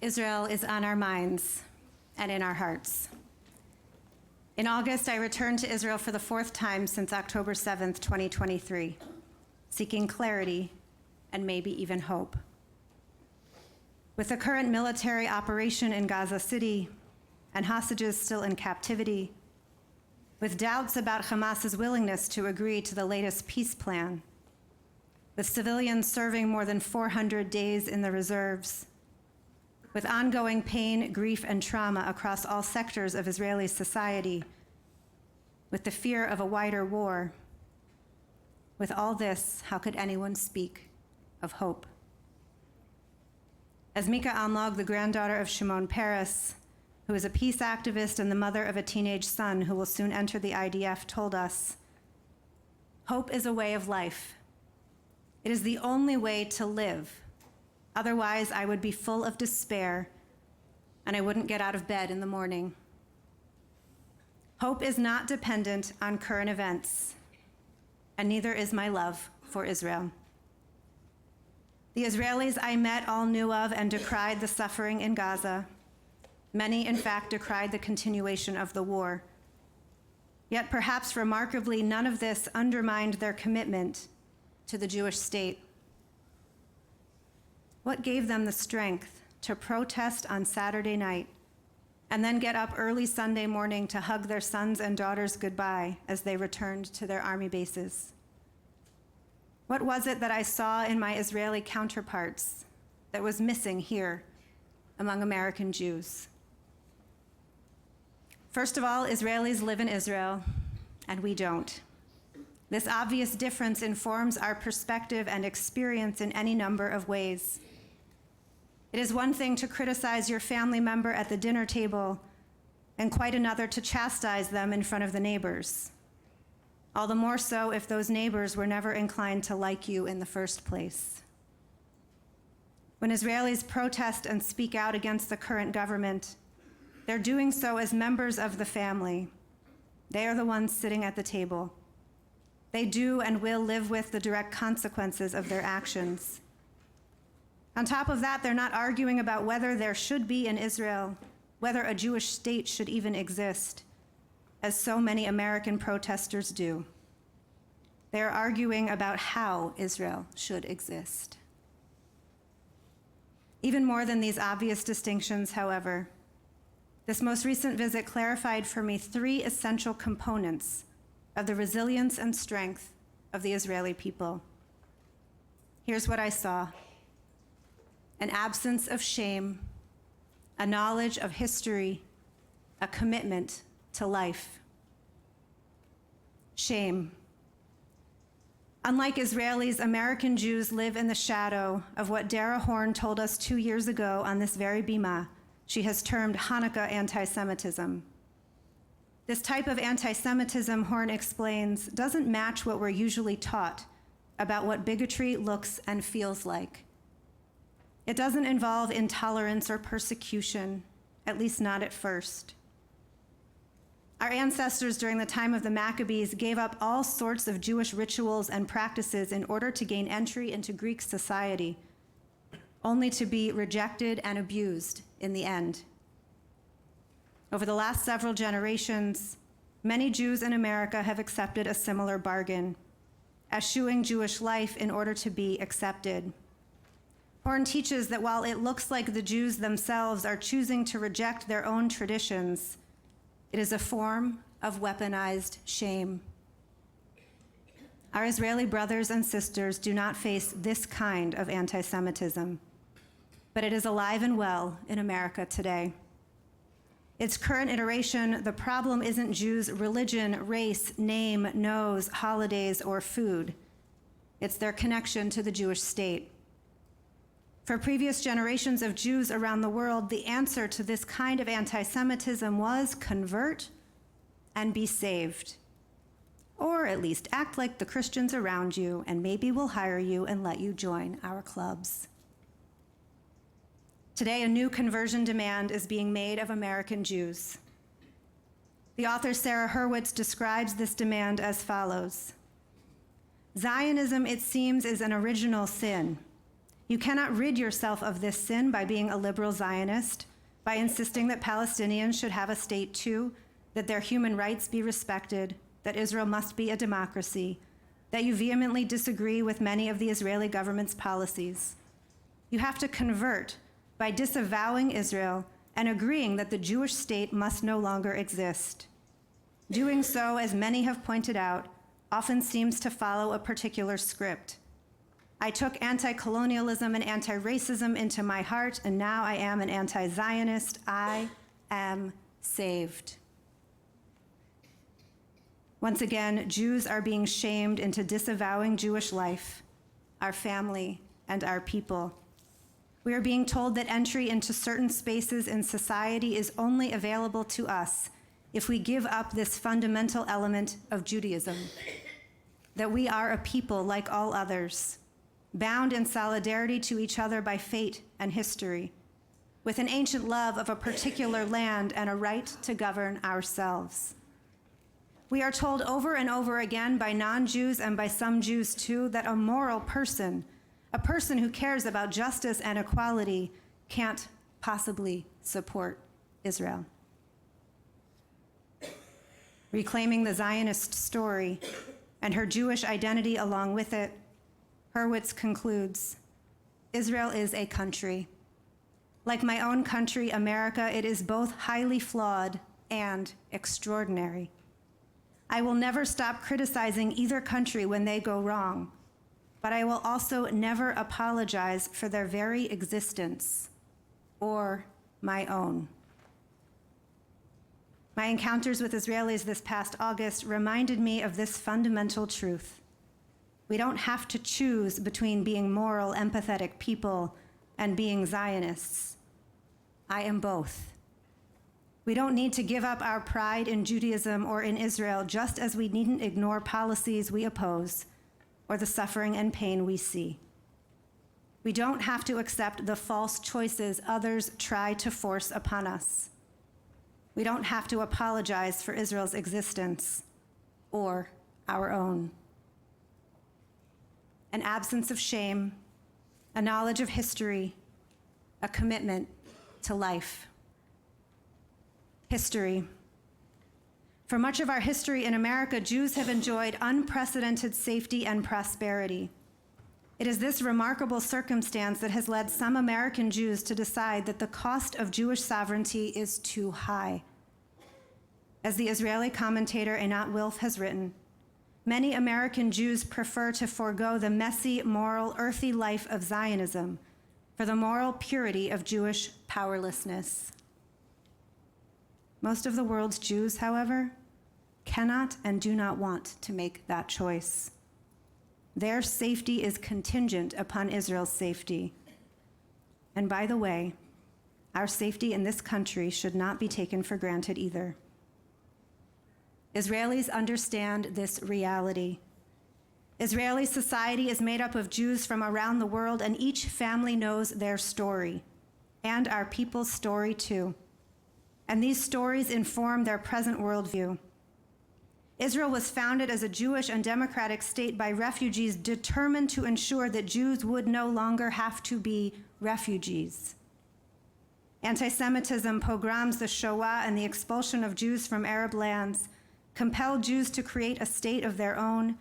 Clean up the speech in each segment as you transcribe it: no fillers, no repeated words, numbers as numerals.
Israel is on our minds and in our hearts. In August, I returned to Israel for the fourth time since October 7th, 2023, seeking clarity and maybe even hope. With the current military operation in Gaza City and hostages still in captivity, with doubts about Hamas's willingness to agree to the latest peace plan, with civilians serving more than 400 days in the reserves, with ongoing pain, grief, and trauma across all sectors of Israeli society, with the fear of a wider war, with all this, how could anyone speak of hope? As Mika Anlog, the granddaughter of Shimon Peres, who is a peace activist and the mother of a teenage son who will soon enter the IDF, told us, hope is a way of life. It is the only way to live. Otherwise, I would be full of despair and I wouldn't get out of bed in the morning. Hope is not dependent on current events, and neither is my love for Israel. The Israelis I met all knew of and decried the suffering in Gaza. Many, in fact, decried the continuation of the war. Yet perhaps remarkably, none of this undermined their commitment to the Jewish state. What gave them the strength to protest on Saturday night and then get up early Sunday morning to hug their sons and daughters goodbye as they returned to their army bases? What was it that I saw in my Israeli counterparts that was missing here among American Jews? First of all, Israelis live in Israel, and we don't. This obvious difference informs our perspective and experience in any number of ways. It is one thing to criticize your family member at the dinner table, and quite another to chastise them in front of the neighbors. All the more so if those neighbors were never inclined to like you in the first place. When Israelis protest and speak out against the current government, they're doing so as members of the family. They are the ones sitting at the table. They do and will live with the direct consequences of their actions. On top of that, they're not arguing about whether there should be in Israel, whether a Jewish state should even exist, as so many American protesters do. They are arguing about how Israel should exist. Even more than these obvious distinctions, however, this most recent visit clarified for me three essential components of the resilience and strength of the Israeli people. Here's what I saw: an absence of shame, a knowledge of history, a commitment to life. Shame. Unlike Israelis, American Jews live in the shadow of what Dara Horn told us 2 years ago on this very bima. She has termed Hanukkah anti-Semitism. This type of anti-Semitism, Horn explains, doesn't match what we're usually taught about what bigotry looks and feels like. It doesn't involve intolerance or persecution, at least not at first. Our ancestors during the time of the Maccabees gave up all sorts of Jewish rituals and practices in order to gain entry into Greek society, only to be rejected and abused in the end. Over the last several generations, many Jews in America have accepted a similar bargain, eschewing Jewish life in order to be accepted. Horn teaches that while it looks like the Jews themselves are choosing to reject their own traditions, it is a form of weaponized shame. Our Israeli brothers and sisters do not face this kind of anti-Semitism, but it is alive and well in America today. Its current iteration, the problem isn't Jews' religion, race, name, nose, holidays, or food. It's their connection to the Jewish state. For previous generations of Jews around the world, the answer to this kind of anti-Semitism was convert and be saved. Or at least act like the Christians around you, and maybe we'll hire you and let you join our clubs. Today, a new conversion demand is being made of American Jews. The author Sarah Hurwitz describes this demand as follows: Zionism, it seems, is an original sin. You cannot rid yourself of this sin by being a liberal Zionist, by insisting that Palestinians should have a state too, that their human rights be respected, that Israel must be a democracy, that you vehemently disagree with many of the Israeli government's policies. You have to convert by disavowing Israel and agreeing that the Jewish state must no longer exist. Doing so, as many have pointed out, often seems to follow a particular script. I took anti-colonialism and anti-racism into my heart, and now I am an anti-Zionist. I am saved. Once again, Jews are being shamed into disavowing Jewish life, our family, and our people. We are being told that entry into certain spaces in society is only available to us if we give up this fundamental element of Judaism, that we are a people like all others, bound in solidarity to each other by fate and history, with an ancient love of a particular land and a right to govern ourselves. We are told over and over again by non-Jews and by some Jews too that a moral person, a person who cares about justice and equality, can't possibly support Israel. Reclaiming the Zionist story and her Jewish identity along with it, Hurwitz concludes, Israel is a country. Like my own country, America, it is both highly flawed and extraordinary. I will never stop criticizing either country when they go wrong, but I will also never apologize for their very existence or my own. My encounters with Israelis this past August reminded me of this fundamental truth. We don't have to choose between being moral, empathetic people and being Zionists. I am both. We don't need to give up our pride in Judaism or in Israel, just as we needn't ignore policies we oppose or the suffering and pain we see. We don't have to accept the false choices others try to force upon us. We don't have to apologize for Israel's existence or our own. An absence of shame, a knowledge of history, a commitment to life. History. For much of our history in America, Jews have enjoyed unprecedented safety and prosperity. It is this remarkable circumstance that has led some American Jews to decide that the cost of Jewish sovereignty is too high. As the Israeli commentator Einat Wilf has written, many American Jews prefer to forego the messy, moral, earthy life of Zionism for the moral purity of Jewish powerlessness. Most of the world's Jews, however, cannot and do not want to make that choice. Their safety is contingent upon Israel's safety. And by the way, our safety in this country should not be taken for granted either. Israelis understand this reality. Israeli society is made up of Jews from around the world, and each family knows their story, and our people's story too. And these stories inform their present worldview. Israel was founded as a Jewish and democratic state by refugees determined to ensure that Jews would no longer have to be refugees. Anti-Semitism, pogroms, the Shoah, and the expulsion of Jews from Arab lands compelled Jews to create a state of their own,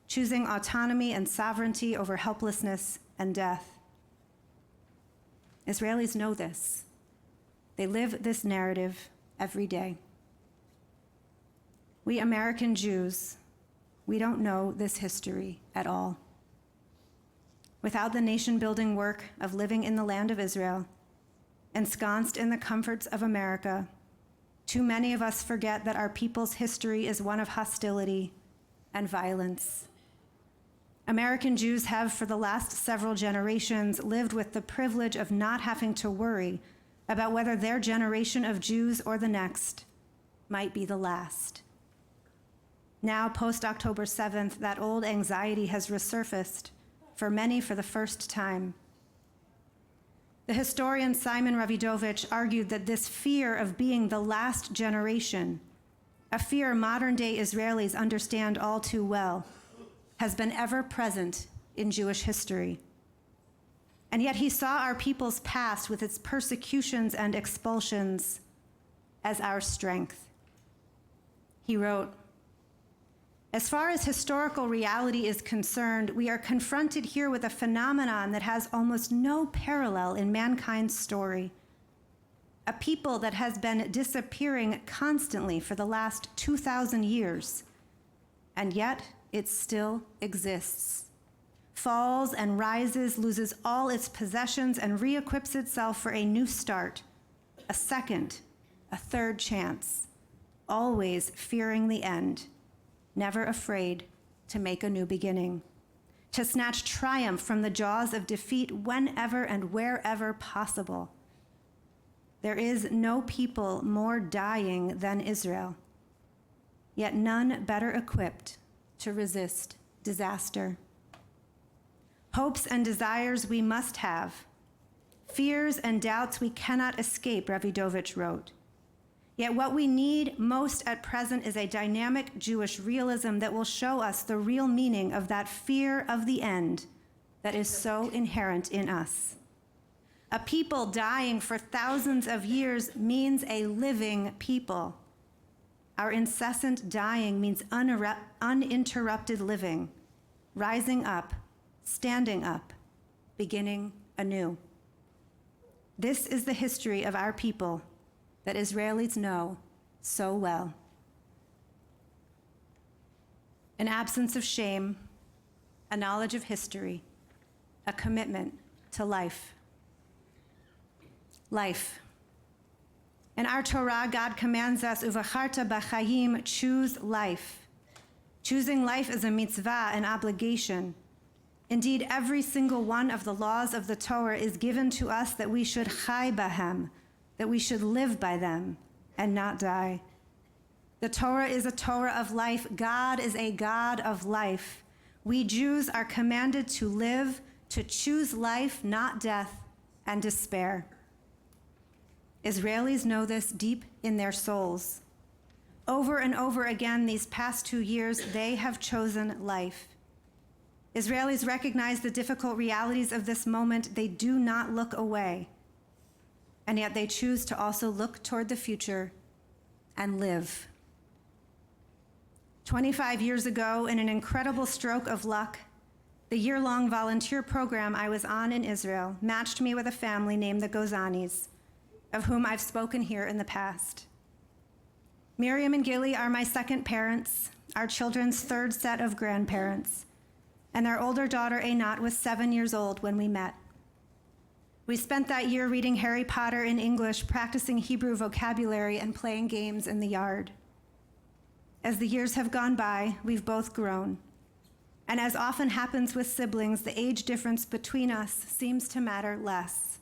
choosing autonomy and sovereignty over helplessness and death. Israelis know this. They live this narrative every day. We American Jews, we don't know this history at all. Without the nation-building work of living in the land of Israel, ensconced in the comforts of America, too many of us forget that our people's history is one of hostility and violence. American Jews have, for the last several generations, lived with the privilege of not having to worry about whether their generation of Jews or the next might be the last. Now, post-October 7th, that old anxiety has resurfaced, for many for the first time. The historian Simon Ravidovich argued that this fear of being the last generation, a fear modern-day Israelis understand all too well, has been ever present in Jewish history. And yet he saw our people's past with its persecutions and expulsions as our strength. He wrote, "As far as historical reality is concerned, we are confronted here with a phenomenon that has almost no parallel in mankind's story. A people that has been disappearing constantly for the last 2,000 years, and yet it still exists. Falls and rises, loses all its possessions, and re-equips itself for a new start, a second, a third chance, always fearing the end, never afraid to make a new beginning, to snatch triumph from the jaws of defeat whenever and wherever possible. There is no people more dying than Israel, yet none better equipped to resist disaster. Hopes and desires we must have. Fears and doubts we cannot escape," Ravidovich wrote. "Yet what we need most at present is a dynamic Jewish realism that will show us the real meaning of that fear of the end that is so inherent in us. A people dying for thousands of years means a living people. Our incessant dying means uninterrupted living, rising up, standing up, beginning anew. This is the history of our people that Israelis know so well. An absence of shame, a knowledge of history, a commitment to life. Life. In our Torah, God commands us, "Uvacharta b'chayim," choose life. Choosing life is a mitzvah, an obligation. Indeed, every single one of the laws of the Torah is given to us that we should chai bahem, that we should live by them and not die. The Torah is a Torah of life. God is a God of life. We Jews are commanded to live, to choose life, not death and despair. Israelis know this deep in their souls. Over and over again these past 2 years, they have chosen life. Israelis recognize the difficult realities of this moment. They do not look away. And yet they choose to also look toward the future and live. 25 years ago, in an incredible stroke of luck, the year-long volunteer program I was on in Israel matched me with a family named the Gozanis, of whom I've spoken here in the past. Miriam and Gilly are my second parents, our children's third set of grandparents, and their older daughter, Einat, was 7 years old when we met. We spent that year reading Harry Potter in English, practicing Hebrew vocabulary, and playing games in the yard. As the years have gone by, we've both grown. And as often happens with siblings, the age difference between us seems to matter less.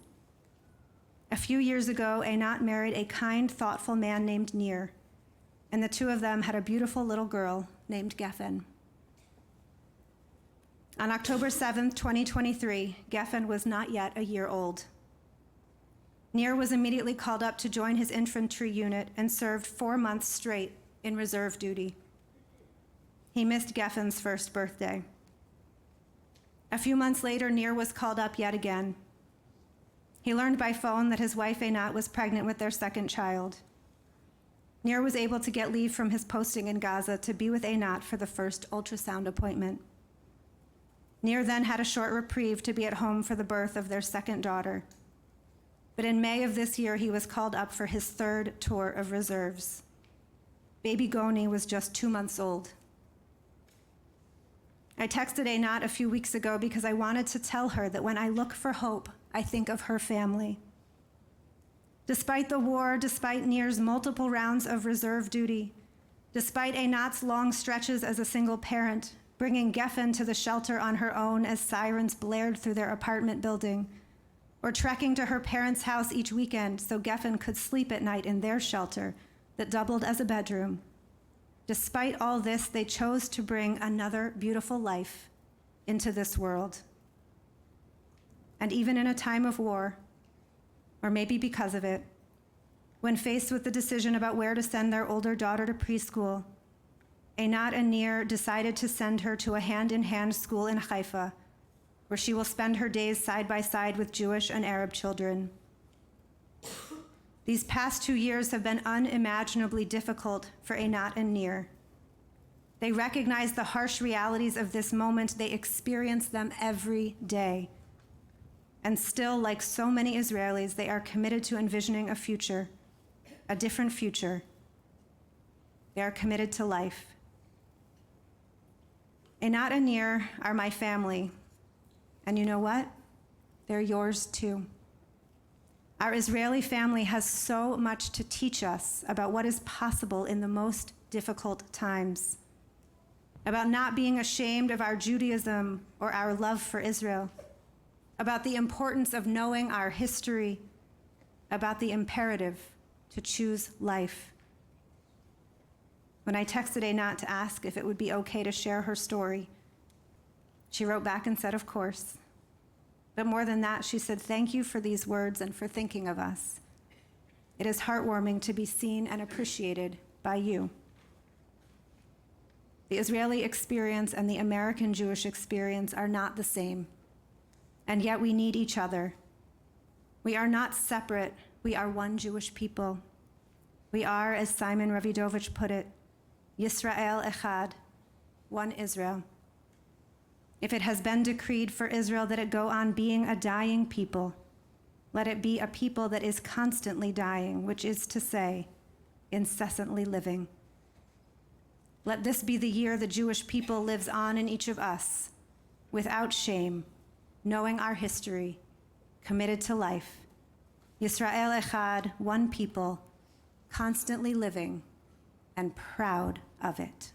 A few years ago, Einat married a kind, thoughtful man named Nir, and the two of them had a beautiful little girl named Geffen. On October 7th, 2023, Geffen was not yet a year old. Nir was immediately called up to join his infantry unit and served 4 months straight in reserve duty. He missed Geffen's first birthday. A few months later, Nir was called up yet again. He learned by phone that his wife Einat was pregnant with their second child. Nir was able to get leave from his posting in Gaza to be with Einat for the first ultrasound appointment. Nir then had a short reprieve to be at home for the birth of their second daughter. But in May of this year, he was called up for his third tour of reserves. Baby Goni was just 2 months old. I texted Einat a few weeks ago because I wanted to tell her that when I look for hope, I think of her family. Despite the war, despite Nir's multiple rounds of reserve duty, despite Einat's long stretches as a single parent, bringing Geffen to the shelter on her own as sirens blared through their apartment building, or trekking to her parents' house each weekend so Geffen could sleep at night in their shelter that doubled as a bedroom. Despite all this, they chose to bring another beautiful life into this world. And even in a time of war, or maybe because of it, when faced with the decision about where to send their older daughter to preschool, Einat and Nir decided to send her to a hand-in-hand school in Haifa, where she will spend her days side by side with Jewish and Arab children. These past 2 years have been unimaginably difficult for Einat and Nir. They recognize the harsh realities of this moment. They experience them every day. And still, like so many Israelis, they are committed to envisioning a future, a different future. They are committed to life. Einat and Nir are my family. And you know what? They're yours too. Our Israeli family has so much to teach us about what is possible in the most difficult times, about not being ashamed of our Judaism or our love for Israel, about the importance of knowing our history, about the imperative to choose life. When I texted Einat to ask if it would be okay to share her story, she wrote back and said, of course. But more than that, she said, thank you for these words and for thinking of us. It is heartwarming to be seen and appreciated by you. The Israeli experience and the American Jewish experience are not the same, and yet we need each other. We are not separate, we are one Jewish people. We are, as Simon Ravidovich put it, Yisrael Echad, one Israel. If it has been decreed for Israel that it go on being a dying people, let it be a people that is constantly dying, which is to say, incessantly living. Let this be the year the Jewish people lives on in each of us, without shame, knowing our history, committed to life. Yisrael Echad, one people, constantly living and proud of it.